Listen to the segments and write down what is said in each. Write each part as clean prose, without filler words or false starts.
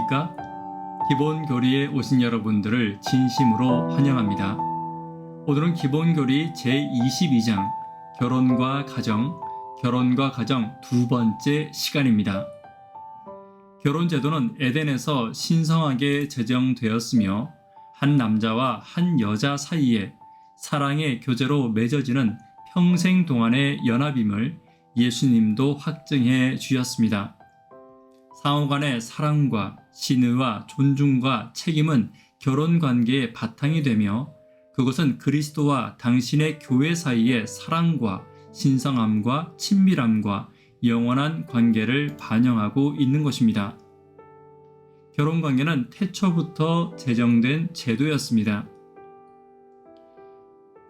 안녕하십니까? 기본교리에 오신 여러분들을 진심으로 환영합니다. 오늘은 기본교리 제22장 결혼과 가정 두 번째 시간입니다. 결혼제도는 에덴에서 신성하게 제정되었으며 한 남자와 한 여자 사이에 사랑의 교제로 맺어지는 평생 동안의 연합임을 예수님도 확증해 주셨습니다. 상호간의 사랑과 신의와 존중과 책임은 결혼관계의 바탕이 되며 그것은 그리스도와 당신의 교회 사이의 사랑과 신성함과 친밀함과 영원한 관계를 반영하고 있는 것입니다. 결혼관계는 태초부터 제정된 제도였습니다.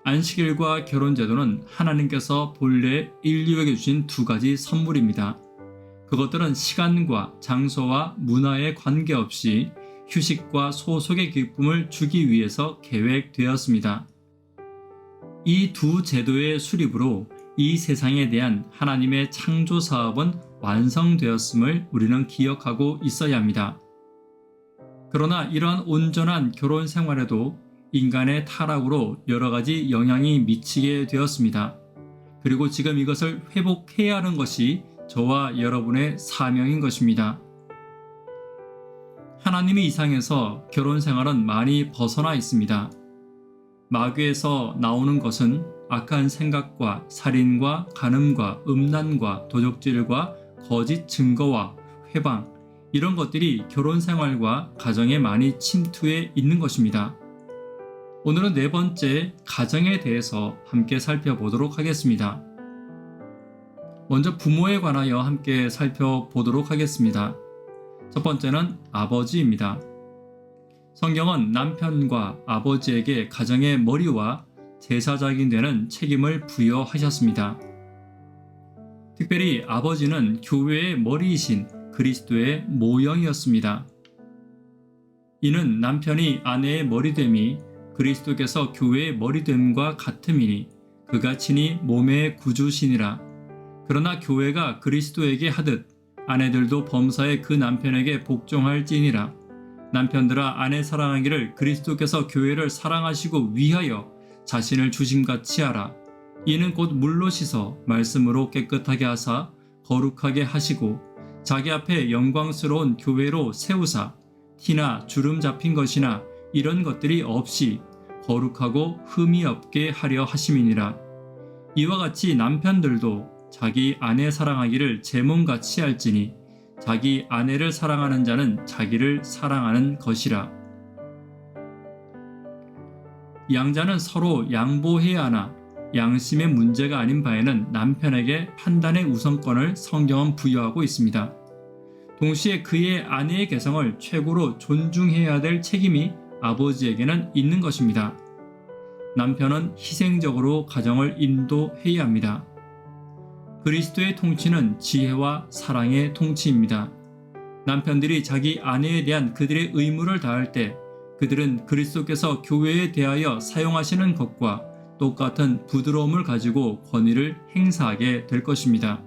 안식일과 결혼제도는 하나님께서 본래 인류에게 주신 두 가지 선물입니다. 그것들은 시간과 장소와 문화에 관계없이 휴식과 소속의 기쁨을 주기 위해서 계획되었습니다. 이 두 제도의 수립으로 이 세상에 대한 하나님의 창조 사업은 완성되었음을 우리는 기억하고 있어야 합니다. 그러나 이러한 온전한 결혼 생활에도 인간의 타락으로 여러 가지 영향이 미치게 되었습니다. 그리고 지금 이것을 회복해야 하는 것이 저와 여러분의 사명인 것입니다. 하나님의 이상에서 결혼 생활은 많이 벗어나 있습니다. 마귀에서 나오는 것은 악한 생각과 살인과 간음과 음란과 도적질과 거짓 증거와 회방, 이런 것들이 결혼 생활과 가정에 많이 침투해 있는 것입니다. 오늘은 네 번째 가정에 대해서 함께 살펴보도록 하겠습니다. 먼저 부모에 관하여 함께 살펴보도록 하겠습니다. 첫 번째는 아버지입니다. 성경은 남편과 아버지에게 가정의 머리와 제사장이 되는 책임을 부여하셨습니다. 특별히 아버지는 교회의 머리이신 그리스도의 모형이었습니다. 이는 남편이 아내의 머리됨이 그리스도께서 교회의 머리됨과 같음이니 그가 친히 몸의 구주시니라. 그러나 교회가 그리스도에게 하듯 아내들도 범사에 그 남편에게 복종할지니라. 남편들아 아내 사랑하기를 그리스도께서 교회를 사랑하시고 위하여 자신을 주심같이 하라. 이는 곧 물로 씻어 말씀으로 깨끗하게 하사 거룩하게 하시고 자기 앞에 영광스러운 교회로 세우사 티나 주름 잡힌 것이나 이런 것들이 없이 거룩하고 흠이 없게 하려 하심이니라. 이와 같이 남편들도 자기 아내 사랑하기를 제 몸같이 할지니 자기 아내를 사랑하는 자는 자기를 사랑하는 것이라. 양자는 서로 양보해야 하나 양심의 문제가 아닌 바에는 남편에게 판단의 우선권을 성경은 부여하고 있습니다. 동시에 그의 아내의 개성을 최고로 존중해야 될 책임이 아버지에게는 있는 것입니다. 남편은 희생적으로 가정을 인도해야 합니다. 그리스도의 통치는 지혜와 사랑의 통치입니다. 남편들이 자기 아내에 대한 그들의 의무를 다할 때 그들은 그리스도께서 교회에 대하여 사용하시는 것과 똑같은 부드러움을 가지고 권위를 행사하게 될 것입니다.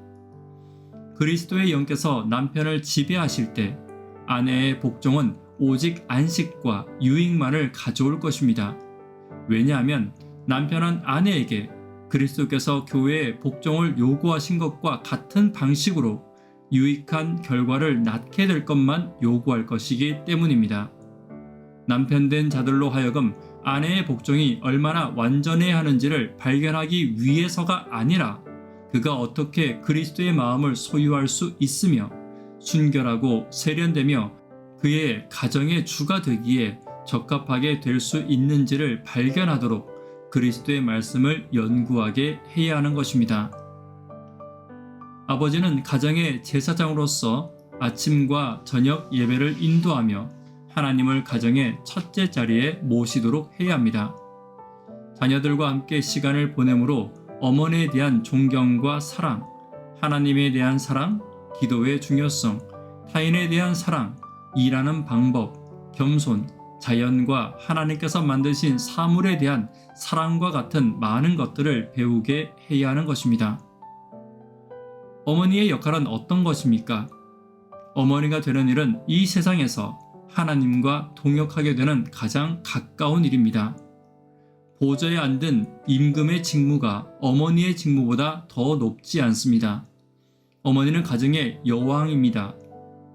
그리스도의 영께서 남편을 지배하실 때 아내의 복종은 오직 안식과 유익만을 가져올 것입니다. 왜냐하면 남편은 아내에게 그리스도께서 교회에 복종을 요구하신 것과 같은 방식으로 유익한 결과를 낳게 될 것만 요구할 것이기 때문입니다. 남편된 자들로 하여금 아내의 복종이 얼마나 완전해야 하는지를 발견하기 위해서가 아니라 그가 어떻게 그리스도의 마음을 소유할 수 있으며 순결하고 세련되며 그의 가정의 주가 되기에 적합하게 될 수 있는지를 발견하도록 그리스도의 말씀을 연구하게 해야 하는 것입니다. 아버지는 가정의 제사장으로서 아침과 저녁 예배를 인도하며 하나님을 가정의 첫째 자리에 모시도록 해야 합니다. 자녀들과 함께 시간을 보내므로 어머니에 대한 존경과 사랑, 하나님에 대한 사랑, 기도의 중요성, 타인에 대한 사랑, 일하는 방법, 겸손, 자연과 하나님께서 만드신 사물에 대한 사랑과 같은 많은 것들을 배우게 해야 하는 것입니다. 어머니의 역할은 어떤 것입니까? 어머니가 되는 일은 이 세상에서 하나님과 동역하게 되는 가장 가까운 일입니다. 보좌에 앉은 임금의 직무가 어머니의 직무보다 더 높지 않습니다. 어머니는 가정의 여왕입니다.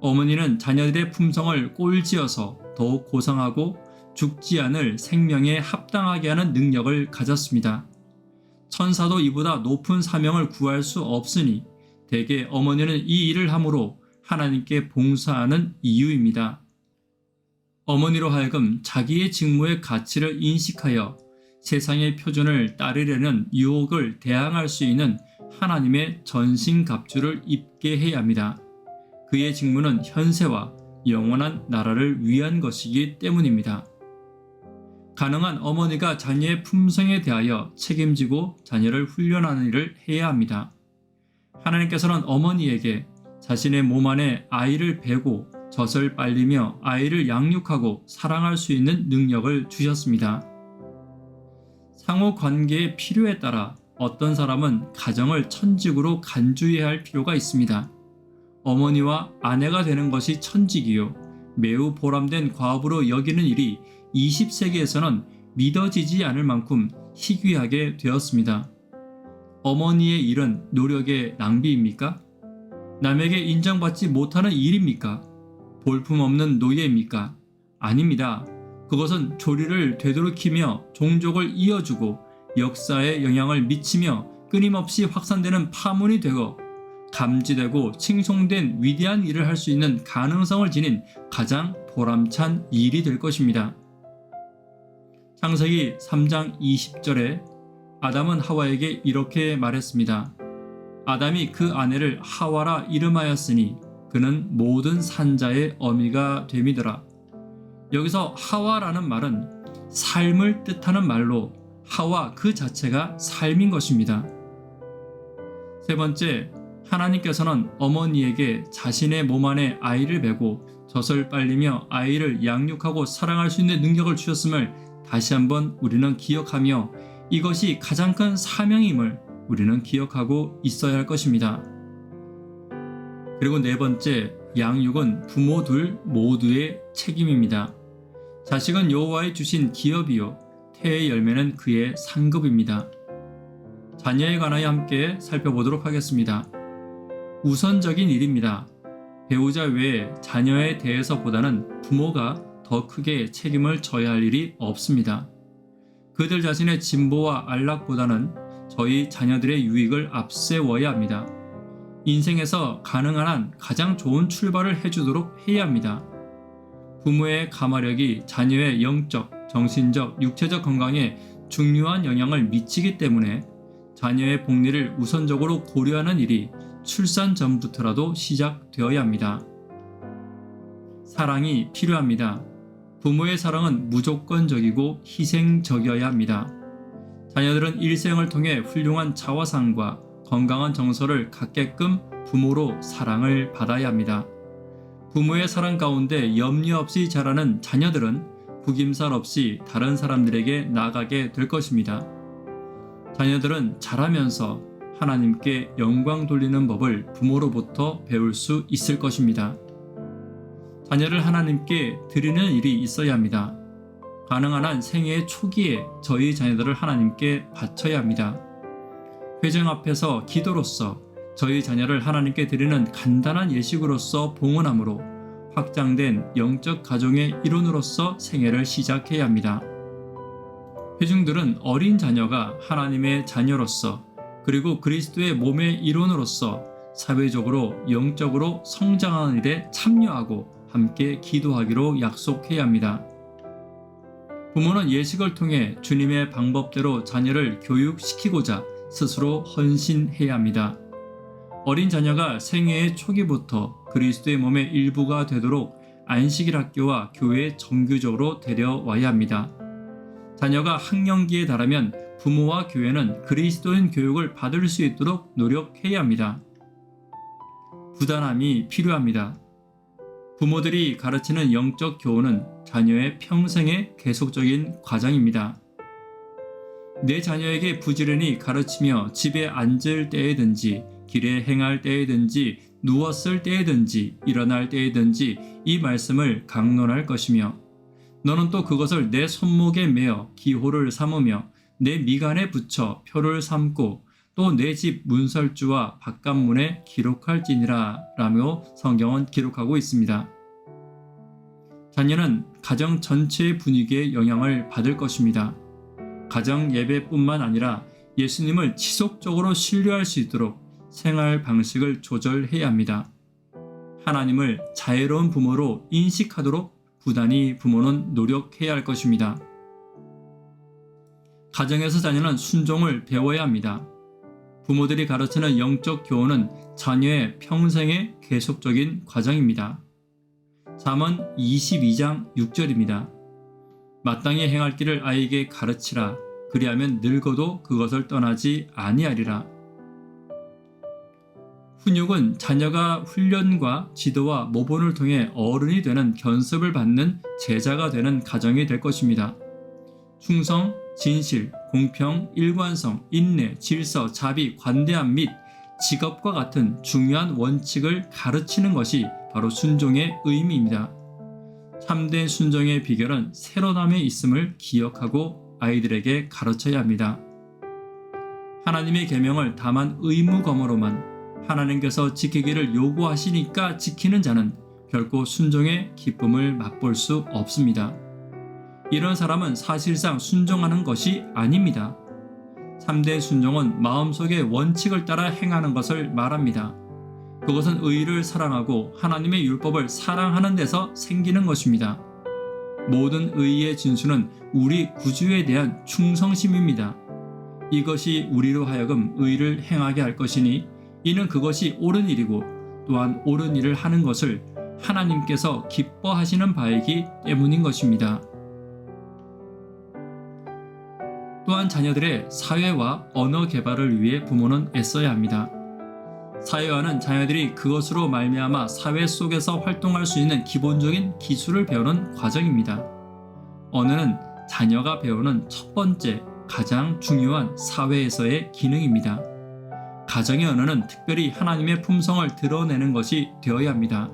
어머니는 자녀들의 품성을 꼴지어서 더욱 고상하고 죽지 않을 생명에 합당하게 하는 능력을 가졌습니다. 천사도 이보다 높은 사명을 구할 수 없으니 대개 어머니는 이 일을 함으로 하나님께 봉사하는 이유입니다. 어머니로 하여금 자기의 직무의 가치를 인식하여 세상의 표준을 따르려는 유혹을 대항할 수 있는 하나님의 전신갑주를 입게 해야 합니다. 그의 직무는 현세와 영원한 나라를 위한 것이기 때문입니다. 가능한 어머니가 자녀의 품성에 대하여 책임지고 자녀를 훈련하는 일을 해야 합니다. 하나님께서는 어머니에게 자신의 몸 안에 아이를 베고 젖을 빨리며 아이를 양육하고 사랑할 수 있는 능력을 주셨습니다. 상호 관계의 필요에 따라 어떤 사람은 가정을 천직으로 간주해야 할 필요가 있습니다. 어머니와 아내가 되는 것이 천직이요 매우 보람된 과업으로 여기는 일이 20세기에서는 믿어지지 않을 만큼 희귀하게 되었습니다. 어머니의 일은 노력의 낭비입니까? 남에게 인정받지 못하는 일입니까? 볼품없는 노예입니까? 아닙니다. 그것은 조리를 되도록이며 종족을 이어주고 역사에 영향을 미치며 끊임없이 확산되는 파문이 되고 감지되고 칭송된 위대한 일을 할 수 있는 가능성을 지닌 가장 보람찬 일이 될 것입니다. 창세기 3장 20절에 아담은 하와에게 이렇게 말했습니다. 아담이 그 아내를 하와라 이름하였으니 그는 모든 산자의 어미가 됨이더라. 여기서 하와라는 말은 삶을 뜻하는 말로 하와 그 자체가 삶인 것입니다. 세 번째, 하나님께서는 어머니에게 자신의 몸 안에 아이를 베고 젖을 빨리며 아이를 양육하고 사랑할 수 있는 능력을 주셨음을 다시 한번 우리는 기억하며 이것이 가장 큰 사명임을 우리는 기억하고 있어야 할 것입니다. 그리고 네 번째, 양육은 부모 둘 모두의 책임입니다. 자식은 여호와의 주신 기업이요 태의 열매는 그의 상급입니다. 자녀에 관하여 함께 살펴보도록 하겠습니다. 우선적인 일입니다. 배우자 외에 자녀에 대해서보다는 부모가 더 크게 책임을 져야 할 일이 없습니다. 그들 자신의 진보와 안락보다는 저희 자녀들의 유익을 앞세워야 합니다. 인생에서 가능한 한 가장 좋은 출발을 해주도록 해야 합니다. 부모의 가마력이 자녀의 영적, 정신적, 육체적 건강에 중요한 영향을 미치기 때문에 자녀의 복리를 우선적으로 고려하는 일이 출산 전부터라도 시작되어야 합니다. 사랑이 필요합니다. 부모의 사랑은 무조건적이고 희생적이어야 합니다. 자녀들은 일생을 통해 훌륭한 자화상과 건강한 정서를 갖게끔 부모로 사랑을 받아야 합니다. 부모의 사랑 가운데 염려 없이 자라는 자녀들은 구김살 없이 다른 사람들에게 나아가게 될 것입니다. 자녀들은 자라면서 하나님께 영광 돌리는 법을 부모로부터 배울 수 있을 것입니다. 자녀를 하나님께 드리는 일이 있어야 합니다. 가능한 한 생애의 초기에 저희 자녀들을 하나님께 바쳐야 합니다. 회중 앞에서 기도로서 저희 자녀를 하나님께 드리는 간단한 예식으로서 봉헌함으로 확장된 영적 가정의 일원으로서 생애를 시작해야 합니다. 회중들은 어린 자녀가 하나님의 자녀로서 그리고 그리스도의 몸의 일원으로서 사회적으로 영적으로 성장하는 일에 참여하고 함께 기도하기로 약속해야 합니다. 부모는 예식을 통해 주님의 방법대로 자녀를 교육시키고자 스스로 헌신해야 합니다. 어린 자녀가 생애의 초기부터 그리스도의 몸의 일부가 되도록 안식일 학교와 교회에 정규적으로 데려와야 합니다. 자녀가 학령기에 달하면 부모와 교회는 그리스도인 교육을 받을 수 있도록 노력해야 합니다. 부단함이 필요합니다. 부모들이 가르치는 영적 교훈은 자녀의 평생의 계속적인 과정입니다. 내 자녀에게 부지런히 가르치며 집에 앉을 때에든지 길에 행할 때에든지 누웠을 때에든지 일어날 때에든지 이 말씀을 강론할 것이며 너는 또 그것을 내 손목에 매어 기호를 삼으며 내 미간에 붙여 표를 삼고 또 내 집 문설주와 바깥문에 기록할지니라 라며 성경은 기록하고 있습니다. 자녀는 가정 전체의 분위기에 영향을 받을 것입니다. 가정 예배뿐만 아니라 예수님을 지속적으로 신뢰할 수 있도록 생활 방식을 조절해야 합니다. 하나님을 자애로운 부모로 인식하도록 부단히 부모는 노력해야 할 것입니다. 가정에서 자녀는 순종을 배워야 합니다. 부모들이 가르치는 영적 교훈은 자녀의 평생의 계속적인 과정입니다. 잠언 22장 6절입니다. 마땅히 행할 길을 아이에게 가르치라. 그리하면 늙어도 그것을 떠나지 아니하리라. 훈육은 자녀가 훈련과 지도와 모본을 통해 어른이 되는 견습을 받는 제자가 되는 가정이 될 것입니다. 충성, 진실, 공평, 일관성, 인내, 질서, 자비, 관대함 및 직업과 같은 중요한 원칙을 가르치는 것이 바로 순종의 의미입니다. 참된 순종의 비결은 새로남에 있음을 기억하고 아이들에게 가르쳐야 합니다. 하나님의 계명을 다만 의무검으로만 하나님께서 지키기를 요구하시니까 지키는 자는 결코 순종의 기쁨을 맛볼 수 없습니다. 이런 사람은 사실상 순종하는 것이 아닙니다. 참된 순종은 마음속의 원칙을 따라 행하는 것을 말합니다. 그것은 의를 사랑하고 하나님의 율법을 사랑하는 데서 생기는 것입니다. 모든 의의 진수는 우리 구주에 대한 충성심입니다. 이것이 우리로 하여금 의를 행하게 할 것이니 이는 그것이 옳은 일이고 또한 옳은 일을 하는 것을 하나님께서 기뻐하시는 바이기 때문인 것입니다. 또한 자녀들의 사회와 언어 개발을 위해 부모는 애써야 합니다. 사회화는 자녀들이 그것으로 말미암아 사회 속에서 활동할 수 있는 기본적인 기술을 배우는 과정입니다. 언어는 자녀가 배우는 첫 번째 가장 중요한 사회에서의 기능입니다. 가정의 언어는 특별히 하나님의 품성을 드러내는 것이 되어야 합니다.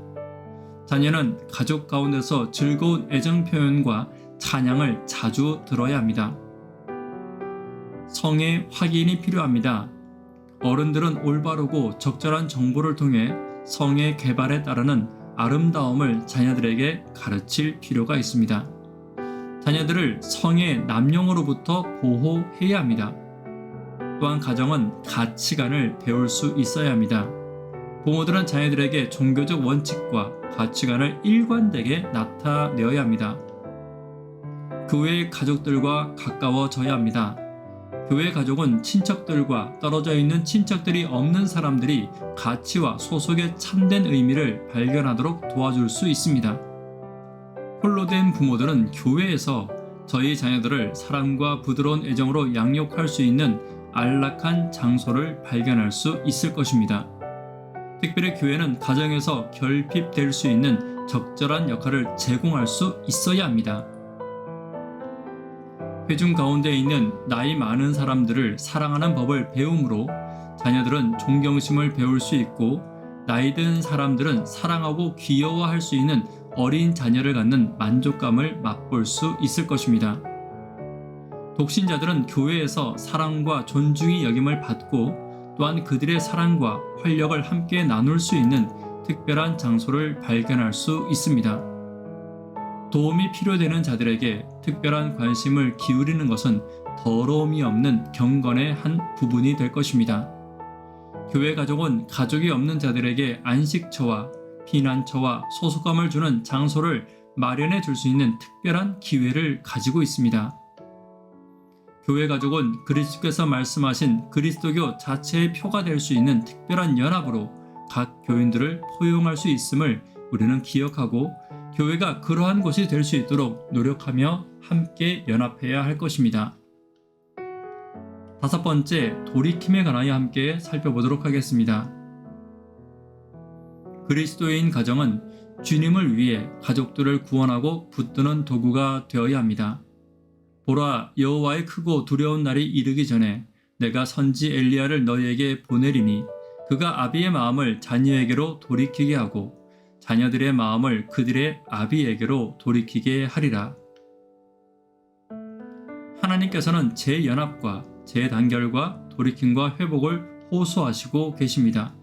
자녀는 가족 가운데서 즐거운 애정 표현과 찬양을 자주 들어야 합니다. 성의 확인이 필요합니다. 어른들은 올바르고 적절한 정보를 통해 성의 개발에 따르는 아름다움을 자녀들에게 가르칠 필요가 있습니다. 자녀들을 성의 남용으로부터 보호해야 합니다. 또한 가정은 가치관을 배울 수 있어야 합니다. 부모들은 자녀들에게 종교적 원칙과 가치관을 일관되게 나타내어야 합니다. 교회의 가족들과 가까워져야 합니다. 교회 가족은 친척들과 떨어져 있는 친척들이 없는 사람들이 가치와 소속의 참된 의미를 발견하도록 도와줄 수 있습니다. 홀로 된 부모들은 교회에서 저희 자녀들을 사랑과 부드러운 애정으로 양육할 수 있는 안락한 장소를 발견할 수 있을 것입니다. 특별히 교회는 가정에서 결핍될 수 있는 적절한 역할을 제공할 수 있어야 합니다. 회중 가운데 있는 나이 많은 사람들을 사랑하는 법을 배움으로 자녀들은 존경심을 배울 수 있고 나이 든 사람들은 사랑하고 귀여워할 수 있는 어린 자녀를 갖는 만족감을 맛볼 수 있을 것입니다. 독신자들은 교회에서 사랑과 존중의 여김을 받고 또한 그들의 사랑과 활력을 함께 나눌 수 있는 특별한 장소를 발견할 수 있습니다. 도움이 필요되는 자들에게 특별한 관심을 기울이는 것은 더러움이 없는 경건의 한 부분이 될 것입니다. 교회 가족은 가족이 없는 자들에게 안식처와 피난처와 소속감을 주는 장소를 마련해 줄 수 있는 특별한 기회를 가지고 있습니다. 교회 가족은 그리스도께서 말씀하신 그리스도교 자체의 표가 될 수 있는 특별한 연합으로 각 교인들을 포용할 수 있음을 우리는 기억하고 교회가 그러한 곳이 될 수 있도록 노력하며 함께 연합해야 할 것입니다. 다섯 번째, 돌이킴에 관하여 함께 살펴보도록 하겠습니다. 그리스도인 가정은 주님을 위해 가족들을 구원하고 붙드는 도구가 되어야 합니다. 보라, 여호와의 크고 두려운 날이 이르기 전에 내가 선지 엘리야를 너희에게 보내리니 그가 아비의 마음을 자녀에게로 돌이키게 하고 자녀들의 마음을 그들의 아비에게로 돌이키게 하리라. 하나님께서는 재연합과 재단결과 돌이킴과 회복을 호소하시고 계십니다.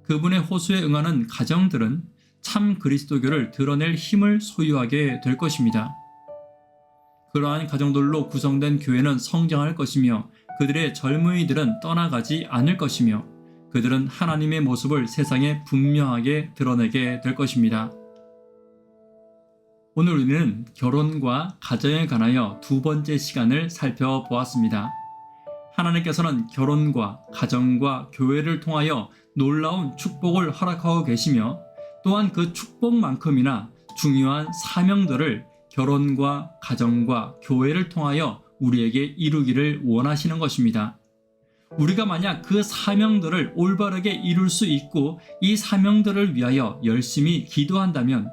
그분의 호소에 응하는 가정들은 참 그리스도교를 드러낼 힘을 소유하게 될 것입니다. 그러한 가정들로 구성된 교회는 성장할 것이며 그들의 젊은이들은 떠나가지 않을 것이며 그들은 하나님의 모습을 세상에 분명하게 드러내게 될 것입니다. 오늘 우리는 결혼과 가정에 관하여 두 번째 시간을 살펴보았습니다. 하나님께서는 결혼과 가정과 교회를 통하여 놀라운 축복을 허락하고 계시며 또한 그 축복만큼이나 중요한 사명들을 결혼과 가정과 교회를 통하여 우리에게 이루기를 원하시는 것입니다. 우리가 만약 그 사명들을 올바르게 이룰 수 있고 이 사명들을 위하여 열심히 기도한다면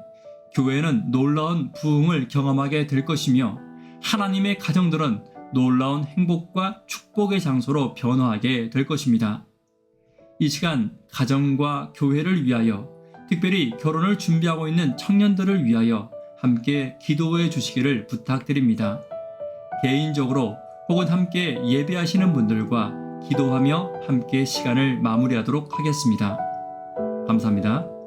교회는 놀라운 부흥을 경험하게 될 것이며 하나님의 가정들은 놀라운 행복과 축복의 장소로 변화하게 될 것입니다. 이 시간 가정과 교회를 위하여 특별히 결혼을 준비하고 있는 청년들을 위하여 함께 기도해 주시기를 부탁드립니다. 개인적으로 혹은 함께 예배하시는 분들과 기도하며 함께 시간을 마무리하도록 하겠습니다. 감사합니다.